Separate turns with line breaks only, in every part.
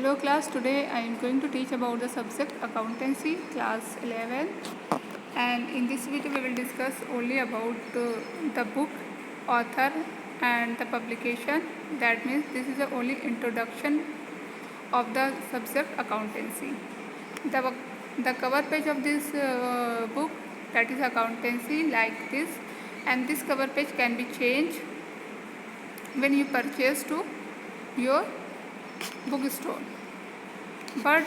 Hello class, today I am going to teach about the subject accountancy class 11, and in this video we will discuss only about the book, author and the publication. That means this is the only introduction of the subject accountancy. The cover page of this book, that is accountancy, like this, and this cover page can be changed when you purchase to your bookstore, but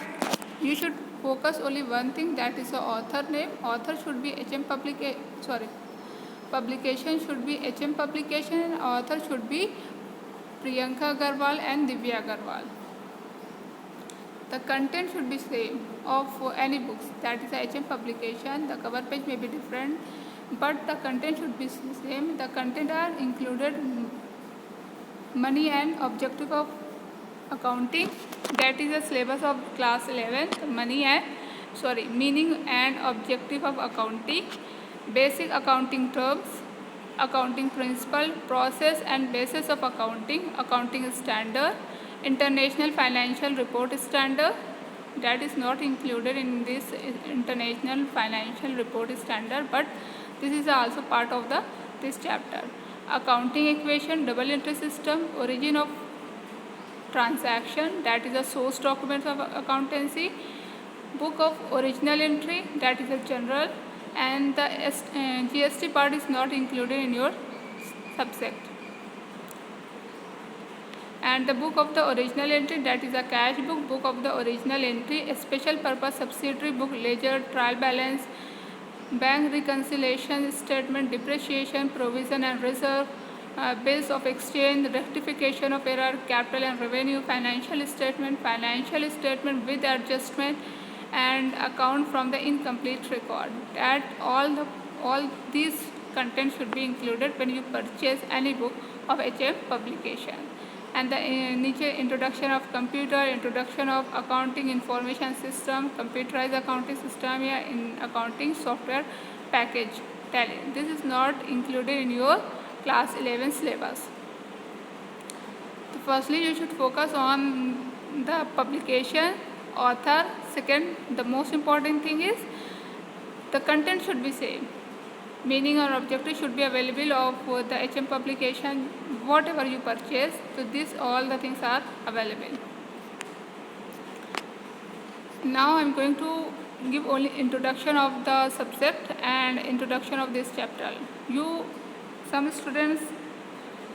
you should focus only one thing, that is the author name. Author should be publication should be HM publication, and author should be Priyanka Agarwal and Divya Agarwal. The content should be same of any books, that is a HM publication. The cover page may be different, but the content should be same. The content are included money and objective of accounting, that is the syllabus of class 11. Meaning and objective of accounting, basic accounting terms, accounting principle, process and basis of accounting, accounting standard, international financial report standard, that is not included in this international financial report standard, but this is also part of this chapter. Accounting equation, double entry system, origin of transaction, that is the source documents of accountancy, book of original entry, that is a general, and the GST part is not included in your subject. And the book of the original entry, that is a cash book, book of the original entry, a special purpose subsidiary book, ledger, trial balance, bank reconciliation statement, depreciation, provision and reserve, bills of exchange, rectification of error, capital and revenue, financial statement with adjustment, and account from the incomplete record. That all these content should be included when you purchase any book of HM publication. And the नीचे introduction of computer, introduction of accounting information system, computerized accounting system या in accounting software package tally. This is not included in your class 11 syllabus. So firstly, you should focus on the publication, author. Second, the most important thing is the content should be same. Meaning or objective should be available of the HM publication, whatever you purchase. So this all the things are available. Now I am going to give only introduction of the subject and introduction of this chapter. Some students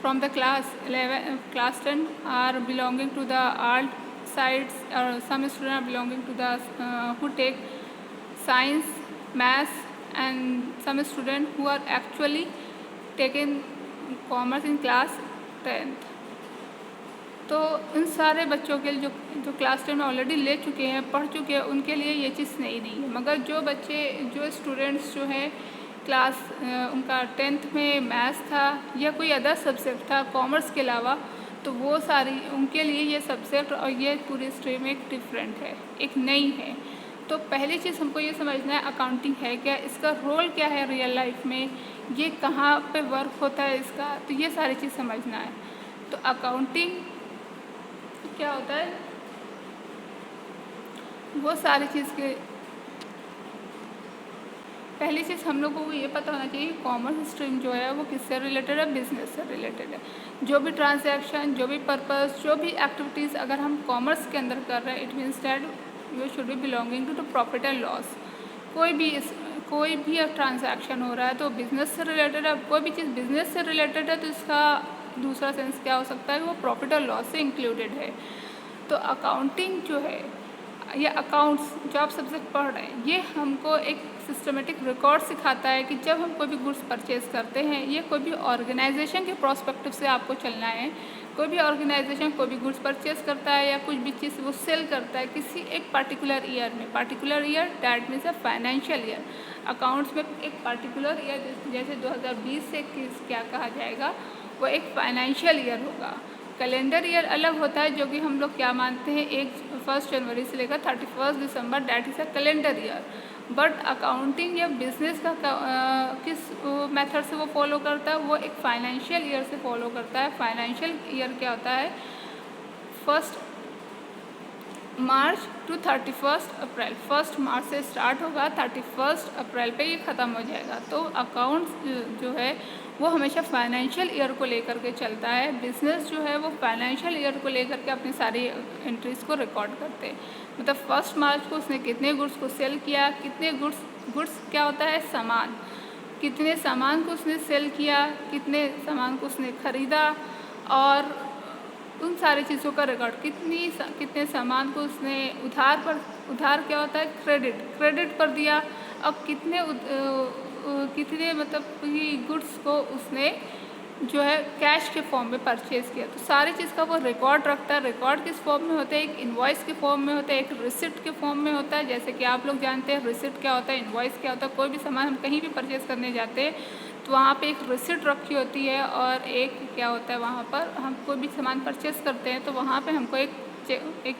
from the class 10 are belonging to the art sides, or some students are belonging to the who take science, maths, and some students who are actually taking commerce in class 10th. तो इन सारे बच्चों के लिए जो class 10 में already ले चुके हैं, पढ़ चुके हैं, उनके लिए ये चीज़ नहीं है. मगर जो स्टूडेंट्स जो हैं क्लास उनका 10th में मैथ्स था या कोई अदर सब्जेक्ट था कॉमर्स के अलावा, तो वो सारी उनके लिए ये सब्जेक्ट और ये पूरी स्ट्रीम एक डिफरेंट है, एक नई है. तो पहली चीज़ हमको ये समझना है अकाउंटिंग है क्या, इसका रोल क्या है रियल लाइफ में, ये कहाँ पे वर्क होता है इसका, तो ये सारी चीज़ समझना है. तो अकाउंटिंग क्या होता है, वो सारी चीज़ के पहली चीज़ हम लोगों को ये पता होना चाहिए कॉमर्स स्ट्रीम जो है वो किससे रिलेटेड है, बिजनेस से रिलेटेड है. जो भी ट्रांजैक्शन, जो भी पर्पस, जो भी एक्टिविटीज़ अगर हम कॉमर्स के अंदर कर रहे हैं, it means that you should be belonging to profit and loss. कोई भी ट्रांजैक्शन हो रहा है तो बिज़नेस से रिलेटेड है. कोई भी चीज़ बिज़नेस से रिलेटेड है तो इसका दूसरा सेंस क्या हो सकता है, वो प्रॉफिट और लॉस से इंक्लूडेड है. तो अकाउंटिंग जो है या अकाउंट्स जो आप सब्जेक्ट पढ़ रहे हैं, ये हमको एक सिस्टमेटिक रिकॉर्ड सिखाता है कि जब हम कोई भी गुड्स परचेज करते हैं, ये कोई भी ऑर्गेनाइजेशन के प्रोस्पेक्टिव से आपको चलना है. कोई भी ऑर्गेनाइजेशन कोई भी गुड्स परचेज करता है या कुछ भी चीज़ वो सेल करता है किसी एक पार्टिकुलर ईयर में. Particular year that means a financial year. Accounts में एक पार्टिकुलर ईयर जैसे 2020 से क्या कहा जाएगा, वो एक फाइनेंशियल ईयर होगा. कैलेंडर ईयर अलग होता है, जो कि हम लोग क्या मानते हैं 1 जनवरी से लेकर 31 दिसंबर, that is a calendar year. But accounting या बिजनेस का किस मेथड से वो फॉलो करता है, वो एक फाइनेंशियल ईयर से फॉलो करता है. फाइनेंशियल ईयर क्या होता है, फर्स्ट मार्च टू 31 अप्रैल, 1 मार्च से स्टार्ट होगा, 31 अप्रैल पे ये ख़त्म हो जाएगा। तो अकाउंट्स जो है वो हमेशा फाइनेंशियल ईयर को लेकर के चलता है। बिजनेस जो है वो फाइनेंशियल ईयर को लेकर के अपनी सारी एंट्रीज़ को रिकॉर्ड करते हैं। मतलब 1 मार्च को उसने कितने गुड्स को सेल किया, कितने गुड्स क्या होता है, सामान, कितने सामान को उसने सेल किया, कितने सामान को उसने ख़रीदा, और उन सारी चीज़ों का रिकॉर्ड, कितने सामान को उसने उधार क्या होता है, क्रेडिट पर दिया, अब कितने मतलब कि गुड्स को उसने जो है कैश के फॉर्म में परचेज़ किया। तो सारी चीज़ का वो रिकॉर्ड रखता है। रिकॉर्ड किस फॉर्म में होता है, एक इनवॉइस के फॉर्म में होता है, एक रिसिप्ट के फॉर्म में होता है। जैसे कि आप लोग जानते हैं रिसिप्ट क्या होता है, इनवॉइस क्या होता है। कोई भी सामान हम कहीं भी परचेज़ करने जाते हैं तो वहाँ पे एक रिसिप्ट रखी होती है, और एक क्या होता है, वहाँ पर हम कोई भी सामान परचेज़ करते हैं तो वहाँ पे हमको एक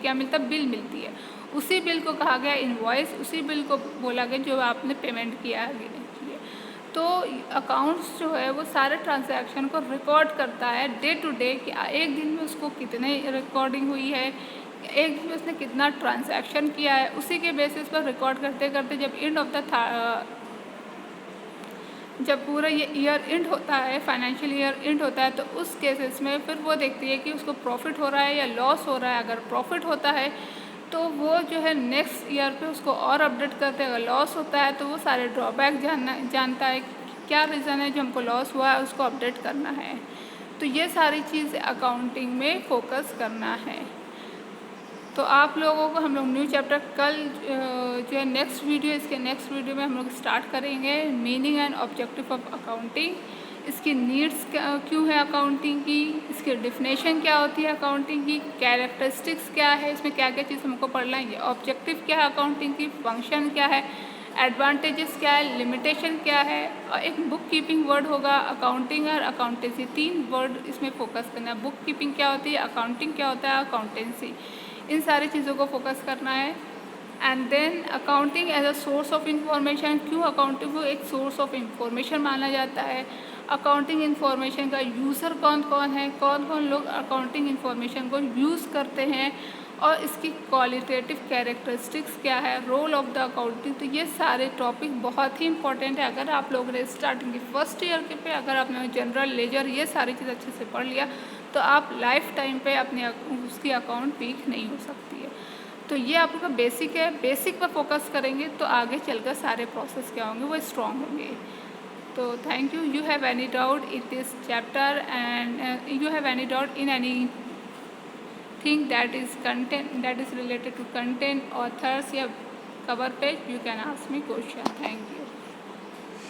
क्या मिलता है, बिल मिलती है। उसी बिल को कहा गया इनवॉइस, उसी बिल को बोला गया जो आपने पेमेंट किया है। तो अकाउंट्स जो है वो सारे ट्रांजैक्शन को रिकॉर्ड करता है डे टू डे, कि एक दिन में उसको कितने रिकॉर्डिंग हुई है, एक दिन में उसने कितना ट्रांजैक्शन किया है। उसी के बेसिस पर रिकॉर्ड करते करते जब पूरा ये ईयर एंड होता है, फाइनेंशियल ईयर एंड होता है, तो उस केसेस में फिर वो देखती है कि उसको प्रॉफिट हो रहा है या लॉस हो रहा है। अगर प्रॉफिट होता है तो वो जो है नेक्स्ट ईयर पे उसको और अपडेट करते हैं। अगर लॉस होता है तो वो सारे ड्रॉबैक जानता है, क्या रीज़न है जो हमको लॉस हुआ है, उसको अपडेट करना है। तो ये सारी चीज़ अकाउंटिंग में फोकस करना है। तो आप लोगों को हम लोग न्यू चैप्टर कल जो है नेक्स्ट वीडियो में हम लोग स्टार्ट करेंगे, meaning and objective of accounting, इसकी नीड्स क्यों है अकाउंटिंग की, इसकी डिफिनेशन क्या होती है अकाउंटिंग की, कैरेक्टरिस्टिक्स क्या है, इसमें क्या क्या चीज़ हमको पढ़ना है, ऑब्जेक्टिव क्या है अकाउंटिंग की, फंक्शन क्या है, एडवांटेजेस क्या है, लिमिटेशन क्या है, और एक बुक कीपिंग वर्ड होगा, अकाउंटिंग और अकाउंटेंसी, 3 वर्ड इसमें फोकस करना है। बुक कीपिंग क्या होती है, अकाउंटिंग क्या होता है, अकाउंटेंसी, इन सारी चीज़ों को फोकस करना है। And then accounting as a source of information, क्यों अकाउंटिंग को एक सोर्स ऑफ इंफॉर्मेशन माना जाता है, अकाउंटिंग इंफॉर्मेशन का यूज़र कौन कौन है, कौन कौन लोग अकाउंटिंग इंफॉर्मेशन को यूज़ करते हैं, और इसकी क्वालिटेटिव कैरेक्टरिस्टिक्स क्या है, रोल ऑफ द अकाउंटिंग। तो ये सारे टॉपिक बहुत ही इंपॉर्टेंट है। अगर आप लोगों ने स्टार्टिंग की फर्स्ट ईयर के पे अगर आपने जनरल लेजर ये सारी चीज़ अच्छे से पढ़ लिया तो आप लाइफ टाइम पे अपने उसकी अकाउंट वीक नहीं हो सकती है। तो ये आप लोग का बेसिक है, बेसिक पर फोकस करेंगे तो आगे चलकर सारे प्रोसेस क्या होंगे वो स्ट्रॉन्ग होंगे। तो thank you. You have any doubt in this chapter and you have any doubt in any thing that is related to content, authors या cover page, you can ask me question. Thank you.